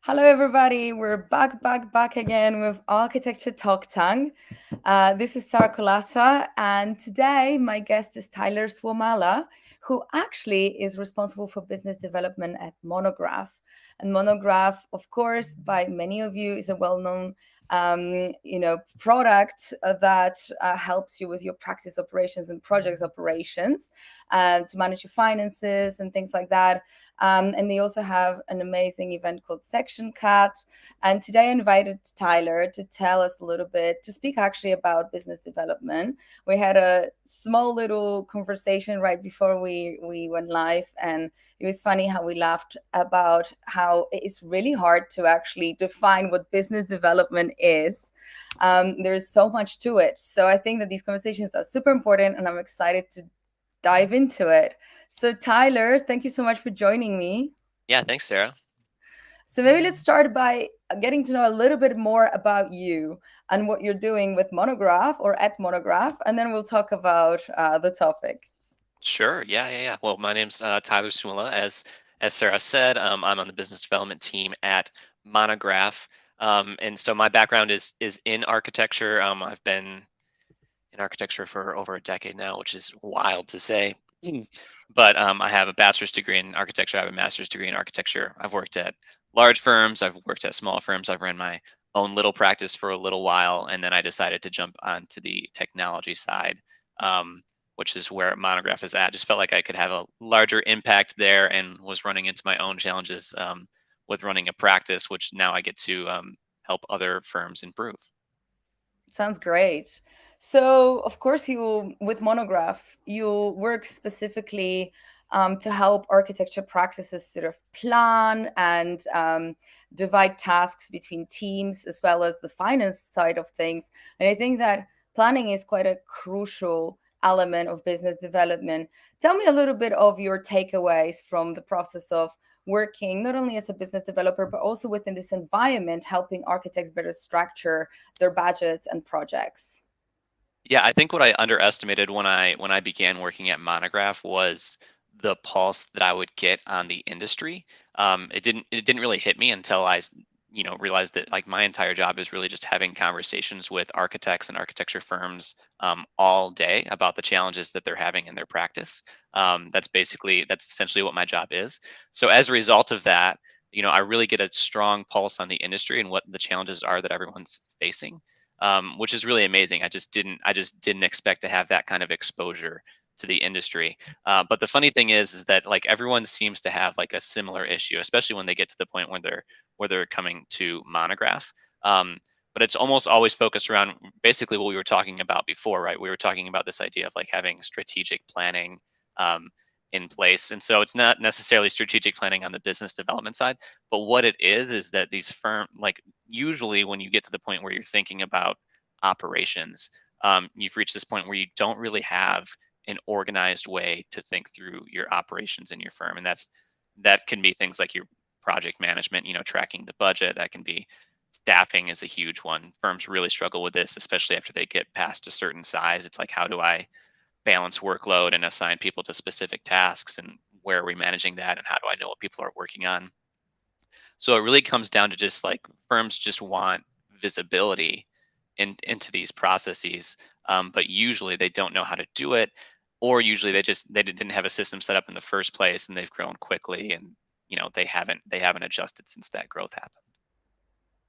Hello, everybody. We're back again with Architecture Talk Tank. This is Sarah Colata, and today my guest is Tyler Suomala, who actually is responsible for business development at Monograph. And Monograph, of course, by many of you, is a well-known, product that helps you with your practice operations and projects operations, to manage your finances and things like that. And they also have an amazing event called Section Cat. And today I invited Tyler to tell us a little bit, to speak actually about business development. We had a small little conversation right before we went live, and it was funny how we laughed about how it's really hard to actually define what business development is. There's so much to it. So I think that these conversations are super important, and I'm excited to dive into it. So, Tyler, thank you so much for joining me. Yeah, thanks, Sarah. So, maybe let's start by getting to know a little bit more about you and what you're doing with Monograph or at Monograph, and then we'll talk about the topic. Sure. Yeah. Well, my name's Tyler Suomala. As Sarah said, I'm on the business development team at Monograph, and so my background is in architecture. I've been in architecture for over a decade now, which is wild to say. But I have a bachelor's degree in architecture. I have a master's degree in architecture. I've worked at large firms. I've worked at small firms. I've ran my own little practice for a little while, and then I decided to jump onto the technology side, which is where Monograph is at. Just felt like I could have a larger impact there, and was running into my own challenges with running a practice, which now I get to help other firms improve. Sounds great. So, of course, you with Monograph, you work specifically to help architecture practices sort of plan and divide tasks between teams, as well as the finance side of things. And I think that planning is quite a crucial element of business development. Tell me a little bit of your takeaways from the process of working not only as a business developer, but also within this environment, helping architects better structure their budgets and projects. Yeah, I think what I underestimated when I began working at Monograph was the pulse that I would get on the industry. It didn't really hit me until realized that like my entire job is really just having conversations with architects and architecture firms all day about the challenges that they're having in their practice. That's essentially what my job is. So as a result of that, I really get a strong pulse on the industry and what the challenges are that everyone's facing, which is really amazing. I just didn't expect to have that kind of exposure to the industry. But the funny thing is that like everyone seems to have like a similar issue, especially when they get to the point where they're coming to Monograph. But it's almost always focused around basically what we were talking about before, right? We were talking about this idea of like having strategic planning um, in place. And so it's not necessarily strategic planning on the business development side, but what it is that these firm like usually when you get to the point where you're thinking about operations, you've reached this point where you don't really have an organized way to think through your operations in your firm, and that can be things like your project management, tracking the budget. That can be staffing is a huge one. Firms really struggle with this, especially after they get past a certain size. It's like, how do I balance workload and assign people to specific tasks, and where are we managing that, and how do I know what people are working on? So it really comes down to just like firms just want visibility into these processes, but usually they don't know how to do it, or usually they didn't have a system set up in the first place, and they've grown quickly, and they haven't adjusted since that growth happened.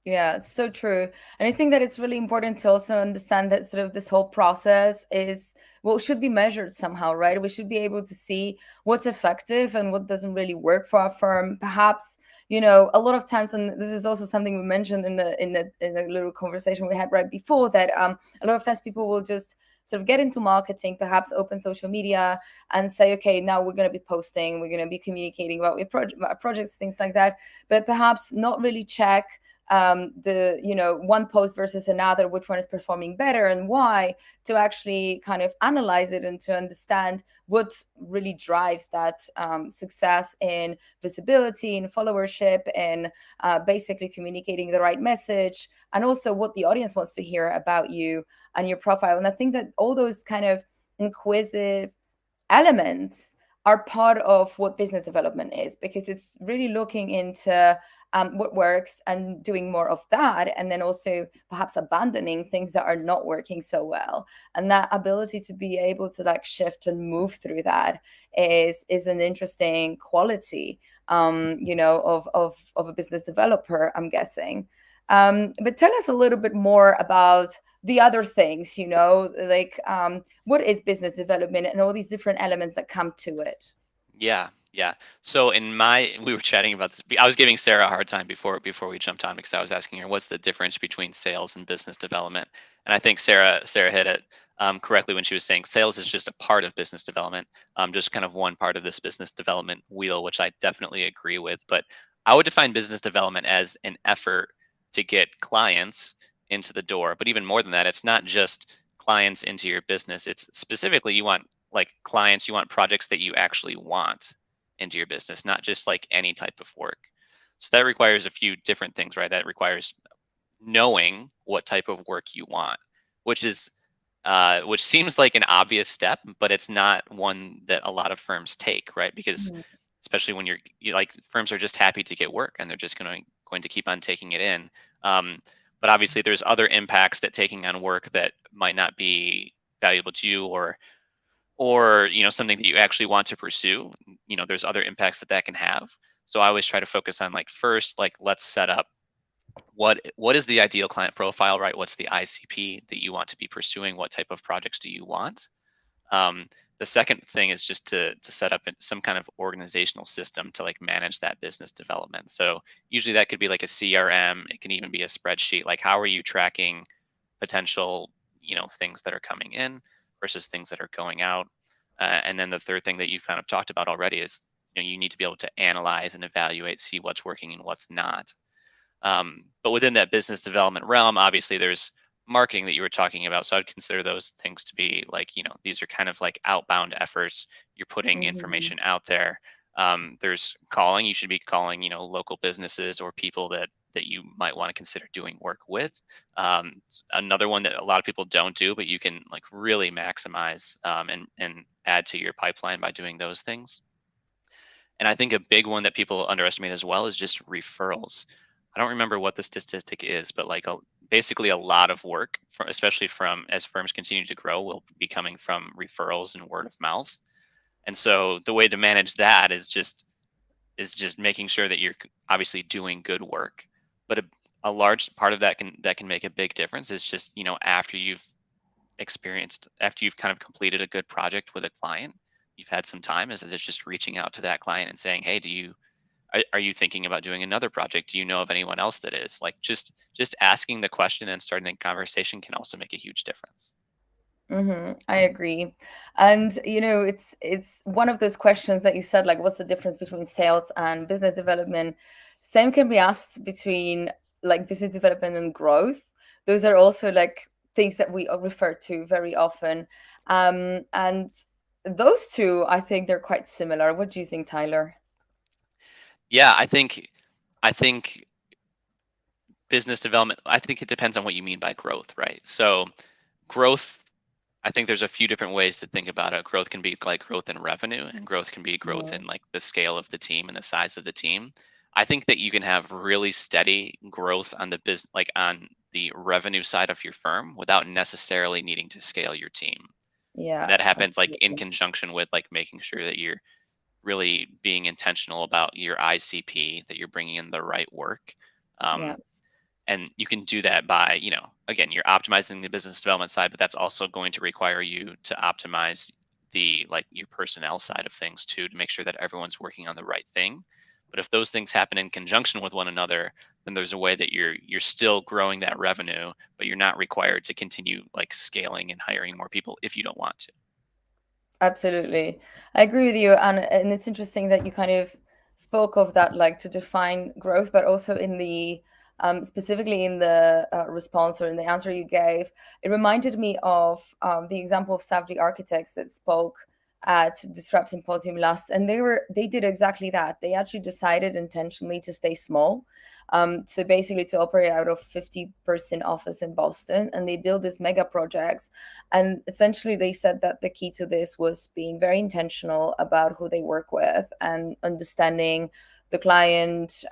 Yeah, it's so true. And I think that it's really important to also understand that sort of this whole process is, well, should be measured somehow, right? We should be able to see what's effective and what doesn't really work for our firm. Perhaps, a lot of times, and this is also something we mentioned in the little conversation we had right before, that a lot of times people will just sort of get into marketing, perhaps open social media and say, okay, now we're going to be posting, we're going to be communicating about our projects, things like that, but perhaps not really check the one post versus another, which one is performing better and why, to actually kind of analyze it and to understand what really drives that success in visibility and followership and basically communicating the right message, and also what the audience wants to hear about you and your profile. And I think that all those kind of inquisitive elements are part of what business development is, because it's really looking into what works and doing more of that, and then also perhaps abandoning things that are not working so well. And that ability to be able to like shift and move through that is an interesting quality, of a business developer, I'm guessing. But tell us a little bit more about the other things, like what is business development and all these different elements that come to it. Yeah, yeah. So we were chatting about this. I was giving Sarah a hard time before we jumped on because I was asking her what's the difference between sales and business development, and I think Sarah hit it correctly when she was saying sales is just a part of business development, just kind of one part of this business development wheel, which I definitely agree with. But I would define business development as an effort to get clients into the door. But even more than that, it's not just clients into your business. It's specifically you want like clients, you want projects that you actually want into your business, not just like any type of work. So that requires a few different things, right? That requires knowing what type of work you want, which is which seems like an obvious step, but it's not one that a lot of firms take, right? Because Mhm. especially when like firms are just happy to get work and they're just going to keep on taking it in. Um, but obviously, there's other impacts that taking on work that might not be valuable to you, or something that you actually want to pursue. There's other impacts that can have. So I always try to focus on like first, like let's set up what is the ideal client profile, right? What's the ICP that you want to be pursuing? What type of projects do you want? um, the second thing is just to set up some kind of organizational system to like manage that business development. So usually that could be like a CRM. It can even be a spreadsheet. Like how are you tracking potential things that are coming in versus things that are going out? And then the third thing that you've kind of talked about already is you need to be able to analyze and evaluate, see what's working and what's not. But within that business development realm, obviously there's marketing that you were talking about. So I'd consider those things to be like, these are kind of like outbound efforts. You're putting Mhm. information out there. There's calling. You should be calling, local businesses or people that you might want to consider doing work with. Another one that a lot of people don't do, but you can like really maximize and add to your pipeline by doing those things. And I think a big one that people underestimate as well is just referrals. I don't remember what the statistic is, but like basically a lot of work, especially from as firms continue to grow, will be coming from referrals and word of mouth. And so the way to manage that is just making sure that you're obviously doing good work. But a large part of that can make a big difference is just after you've kind of completed a good project with a client, you've had some time, is that it's just reaching out to that client and saying, hey, are you thinking about doing another project? Do you know of anyone else that is? Like just asking the question and starting the conversation can also make a huge difference. I agree. And it's one of those questions that you said, like, what's the difference between sales and business development? Same can be asked between like business development and growth. Those are also like things that we refer to very often. And those two, I think they're quite similar. What do you think, Tyler? Yeah, I think business development, I think it depends on what you mean by growth, right? So growth, I think there's a few different ways to think about it. Growth can be like growth in revenue, and growth can be growth in Mhm. like the scale of the team and the size of the team. I think that you can have really steady growth on the business, like on the revenue side of your firm, without necessarily needing to scale your team. And Yeah, that happens like in absolutely. conjunction with like making sure that you're really being intentional about your ICP, that you're bringing in the right work. Yeah, Um, and you can do that by again, you're optimizing the business development side, but that's also going to require you to optimize the like your personnel side of things too, to make sure that everyone's working on the right thing. But if those things happen in conjunction with one another, then there's a way that you're still growing that revenue, but you're not required to continue like scaling and hiring more people if you don't want to. absolutely. I agree with you. And it's interesting that you kind of spoke of that, like to define growth, but also in the specifically in the response or in the answer you gave, it reminded me of the example of Savvy Architects that spoke at Disrupt Symposium last, and they did exactly that. They actually decided intentionally to stay small, so basically to operate out of 50-person office in Boston, and they built this mega projects. And essentially, they said that the key to this was being very intentional about who they work with and understanding the client,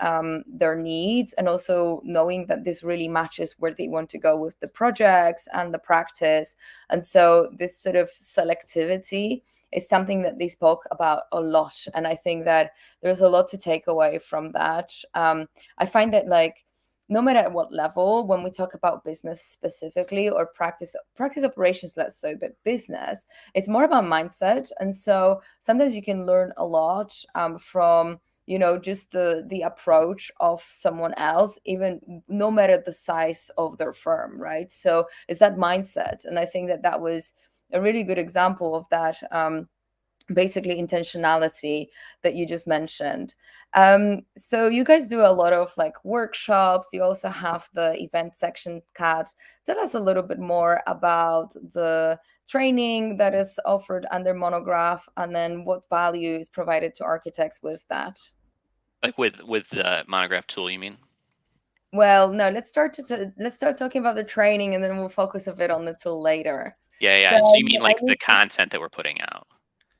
their needs, and also knowing that this really matches where they want to go with the projects and the practice. And so this sort of selectivity is something that they spoke about a lot. And I think that there's a lot to take away from that. I find that, like, no matter at what level, when we talk about business specifically, or practice operations, let's say, but business, it's more about mindset. And so sometimes you can learn a lot from, just the approach of someone else, even no matter the size of their firm, right? So it's that mindset. And I think that that was a really good example of that, basically intentionality that you just mentioned. So you guys do a lot of like workshops. You also have the event section, Kat. Tell us a little bit more about the training that is offered under Monograph, and then what value is provided to architects with that. Like with the Monograph tool, you mean? Well, no, let's start talking about the training, and then we'll focus a bit on the tool later. Yeah, So yeah. So you mean I like the need content that we're putting out?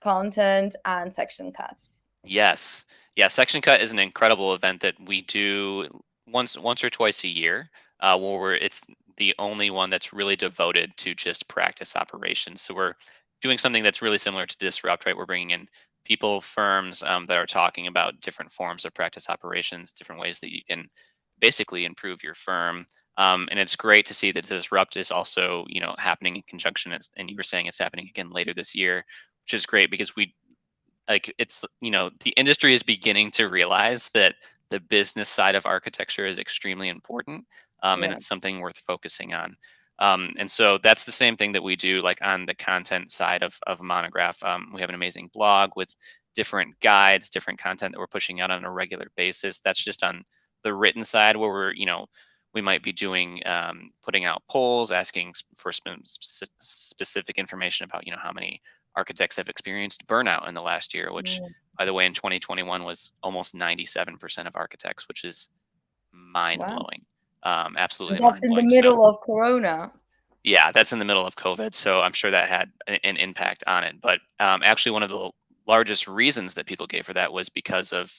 content and section cut. Yes. Yeah, Section Cut is an incredible event that we do once or twice a year, where it's the only one that's really devoted to just practice operations. So we're doing something that's really similar to Disrupt, right? We're bringing in people, firms that are talking about different forms of practice operations, different ways that you can basically improve your firm. And it's great to see that Disrupt is also, happening in conjunction. And you were saying it's happening again later this year, which is great because it's the industry is beginning to realize that the business side of architecture is extremely important, and Yeah. it's something worth focusing on. And so that's the same thing that we do, like on the content side of Monograph. We have an amazing blog with different guides, different content that we're pushing out on a regular basis. That's just on the written side, where we might be doing, putting out polls asking for specific information about how many architects have experienced burnout in the last year, which, Mm. by the way, in 2021 was almost 97% of architects, which is mind Wow. blowing. Absolutely That's mind in the blowing. So, middle of Corona. yeah, that's in the middle of COVID. So, I'm sure that had an impact on it. But actually, one of the largest reasons that people gave for that was because of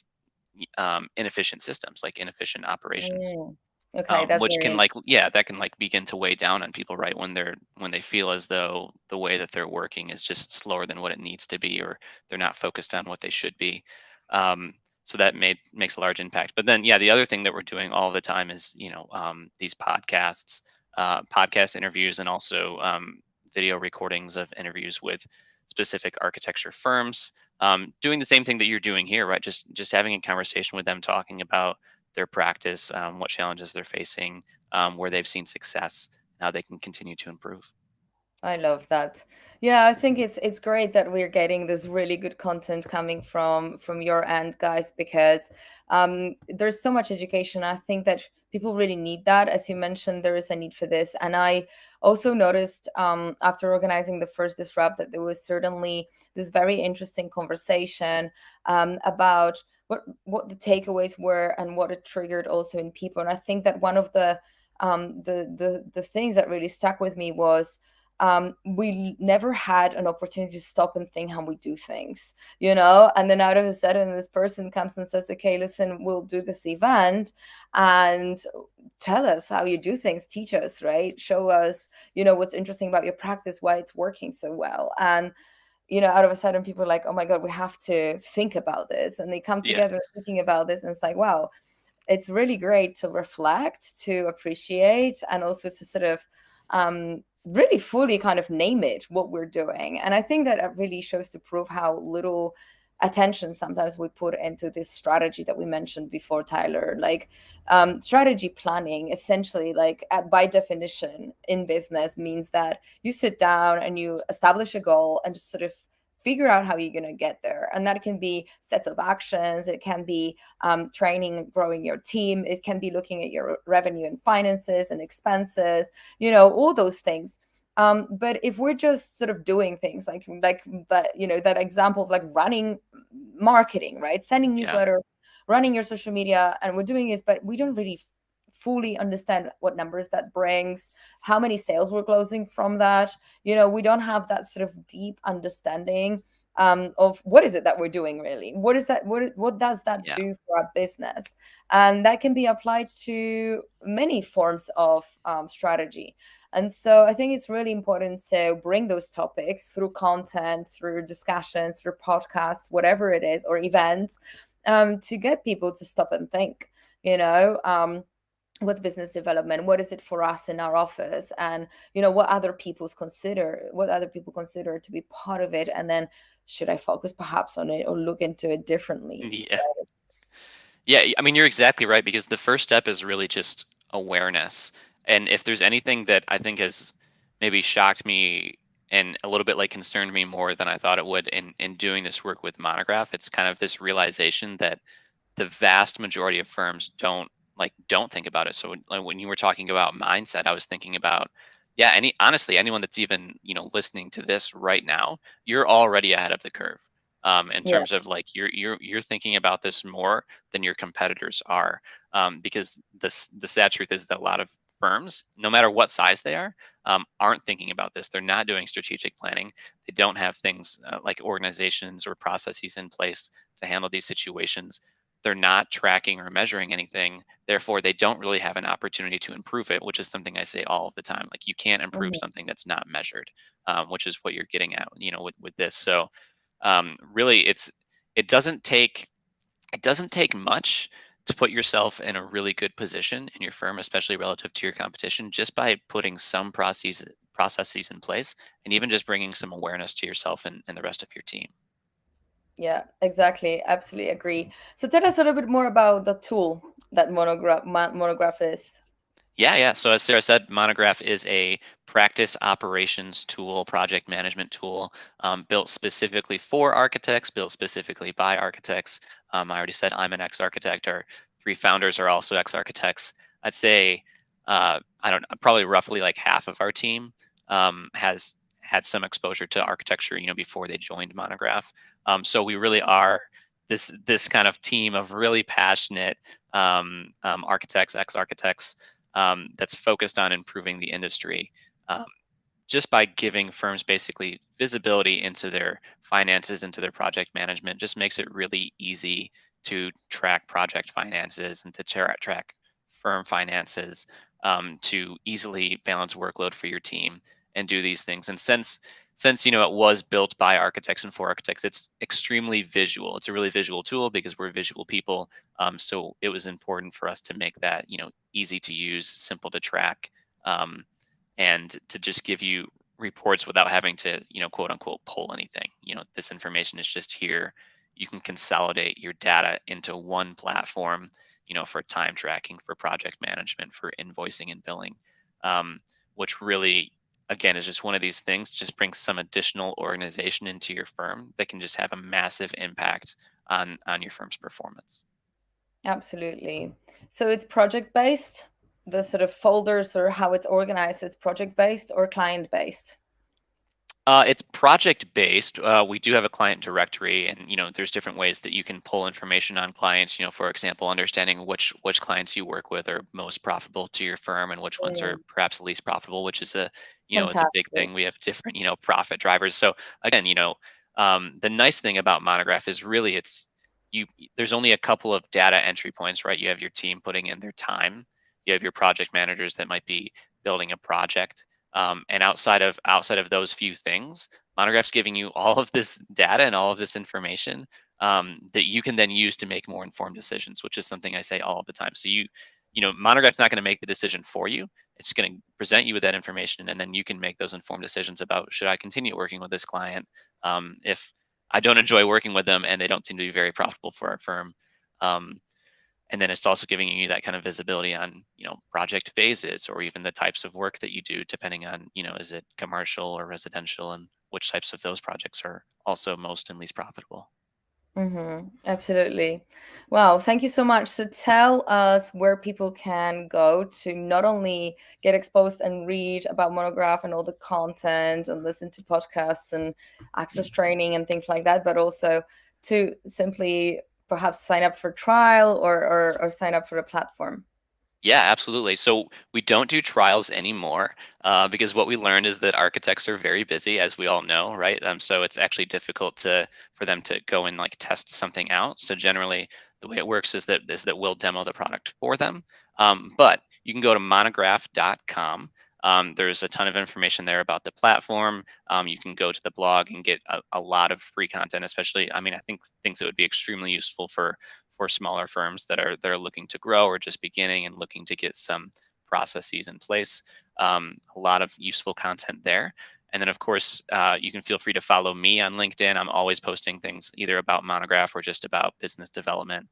inefficient systems, like inefficient operations. Mm. Okay, that's Which can, very like, yeah, that can, like, begin to weigh down on people, right, when they feel as though the way that they're working is just slower than what it needs to be, or they're not focused on what they should be. um, so that makes a large impact. But then, yeah, the other thing that we're doing all the time is, these podcasts, podcast interviews, and also video recordings of interviews with specific architecture firms, doing the same thing that you're doing here, right? Just having a conversation with them, talking about their practice, what challenges they're facing, where they've seen success, how they can continue to improve. I love that. Yeah, I think it's great that we're getting this really good content coming from your end, guys, because there's so much education. I think that people really need that. As you mentioned, there is a need for this, and I also noticed after organizing the first Disrupt that there was certainly this very interesting conversation about what the takeaways were and what it triggered also in people. And I think that one of the things that really stuck with me was we never had an opportunity to stop and think how we do things, and then out of a sudden this person comes and says, okay, listen, we'll do this event, and tell us how you do things, teach us, right, show us, what's interesting about your practice, why it's working so well. And out of a sudden people are like, oh my god, we have to think about this, and they come Yeah, together thinking about this, and it's like, wow, it's really great to reflect, to appreciate, and also to sort of really fully kind of name it what we're doing. And I think that it really shows to prove how little attention sometimes we put into this strategy that we mentioned before, Tyler. Like strategy planning, essentially, like by definition in business, means that you sit down and you establish a goal and just sort of figure out how you're going to get there. And that can be sets of actions, it can be training and growing your team, it can be looking at your revenue and finances and expenses, all those things. But if we're just sort of doing things like that, that example of like running marketing, right, sending yeah, newsletter, running your social media, and we're doing this, but we don't really fully understand what numbers that brings, how many sales we're closing from that, we don't have that sort of deep understanding of what is it that we're doing really, what is that, what does that Yeah. do for our business. And that can be applied to many forms of strategy. And so I think it's really important to bring those topics through content, through discussions, through podcasts, whatever it is, or events, to get people to stop and think, you know, what's business development, what is it for us in our office, and what other people consider to be part of it, and then should I focus perhaps on it or look into it differently. Yeah. Yeah, I mean, you're exactly right because the first step is really just awareness. And if there's anything that I think has maybe shocked me and a little bit like concerned me more than I thought it would in doing this work with Monograph, it's kind of this realization that the vast majority of firms don't think about it. So when you were talking about mindset, I was thinking about, yeah, honestly anyone that's even listening to this right now, you're already ahead of the curve. In Yeah. terms of like you're thinking about this more than your competitors are, because the sad truth is that a lot of firms, no matter what size they are, aren't thinking about this. They're not doing strategic planning. They don't have things like organizations or processes in place to handle these situations. They're not tracking or measuring anything. Therefore, they don't really have an opportunity to improve it, which is something I say all of the time. Like you can't improve Mhm. something that's not measured, which is what you're getting at, with this. So really, it doesn't take much to put yourself in a really good position in your firm, especially relative to your competition, just by putting some processes in place, and even just bringing some awareness to yourself and the rest of your team. Yeah, exactly, absolutely agree. So tell us a little bit more about the tool that monograph is. Yeah, yeah. So as Sarah said, Monograph is a practice operations tool, project management tool, built specifically for architects, built specifically by architects. I already said I'm an ex-architect. Our three founders are also ex-architects. I'd say, I don't know, probably roughly like half of our team has had some exposure to architecture, before they joined Monograph. So we really are this kind of team of really passionate architects, ex-architects, that's focused on improving the industry, um, just by giving firms basically visibility into their finances, into their project management, just makes it really easy to track project finances and to track firm finances, to easily balance workload for your team and do these things. And since it was built by architects and for architects, it's extremely visual. It's a really visual tool because we're visual people. So it was important for us to make that easy to use, simple to track, um, and to just give you reports without having to quote unquote pull anything. This information is just here. You can consolidate your data into one platform, for time tracking, for project management, for invoicing and billing, um, which really, again, is just one of these things, just brings some additional organization into your firm that can just have a massive impact on your firm's performance. Absolutely. So it's project based, the sort of folders or how it's organized, it's project based or client based. It's project based. We do have a client directory, and there's different ways that you can pull information on clients. For example, understanding which clients you work with are most profitable to your firm, and which ones are Mm, perhaps least profitable, which is it's a big fantastic. thing. We have different profit drivers. So again, the nice thing about Monograph is really you. There's only a couple of data entry points, right? You have your team putting in their time. You have your project managers that might be building a project, and outside of those few things, Monograph's giving you all of this data and all of this information, that you can then use to make more informed decisions, which is something I say all of the time. So Monograph's not going to make the decision for you. It's going to present you with that information, and then you can make those informed decisions about, should I continue working with this client, if I don't enjoy working with them and they don't seem to be very profitable for our firm. Um, and then it's also giving you that kind of visibility on project phases, or even the types of work that you do, depending on is it commercial or residential, and which types of those projects are also most and least profitable. Absolutely. Wow. Thank you so much. So tell us where people can go to not only get exposed and read about Monograph and all the content and listen to podcasts and access training and things like that, but also to simply perhaps sign up for trial or sign up for a platform. Yeah, absolutely. So we don't do trials anymore because what we learned is that architects are very busy, as we all know, right? So it's actually difficult for them to go and like test something out. So generally, the way it works is that we'll demo the product for them. But you can go to monograph.com. There's a ton of information there about the platform. You can go to the blog and get a lot of free content, especially, I mean, I think things that would be extremely useful for smaller firms that are looking to grow or just beginning and looking to get some processes in place. A lot of useful content there. And then, of course, you can feel free to follow me on LinkedIn. I'm always posting things either about Monograph or just about business development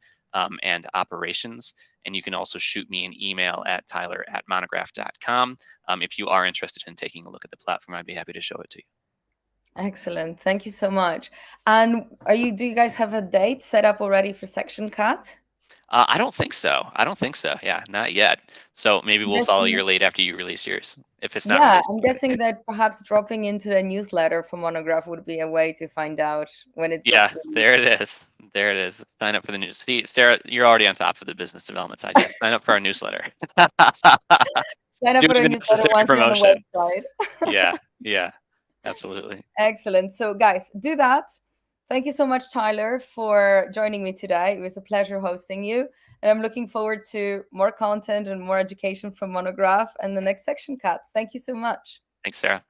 and operations. And you can also shoot me an email at tyler@monograph.com. If you are interested in taking a look at the platform, I'd be happy to show it to you. Excellent. Thank you so much. And do you guys have a date set up already for Section Cut? I don't think so. I don't think so. Yeah, not yet. So maybe I'm we'll follow guessing, your lead after you release yours, if it's not yeah, released I'm already. guessing that perhaps dropping into a newsletter for Monograph would be a way to find out when it Yeah, gets there released. it is. There it is. Sign up for the news. See, Sarah, you're already on top of the business development side. Yes, sign up for our newsletter. Sign up for Doing the the newsletter necessary once you're on the promotion. website. Yeah, yeah, absolutely. Excellent. So, guys, do that. Thank you so much, Tyler, for joining me today. It was a pleasure hosting you. And I'm looking forward to more content and more education from Monograph and the next section cut. Thank you so much. Thanks, Sarah.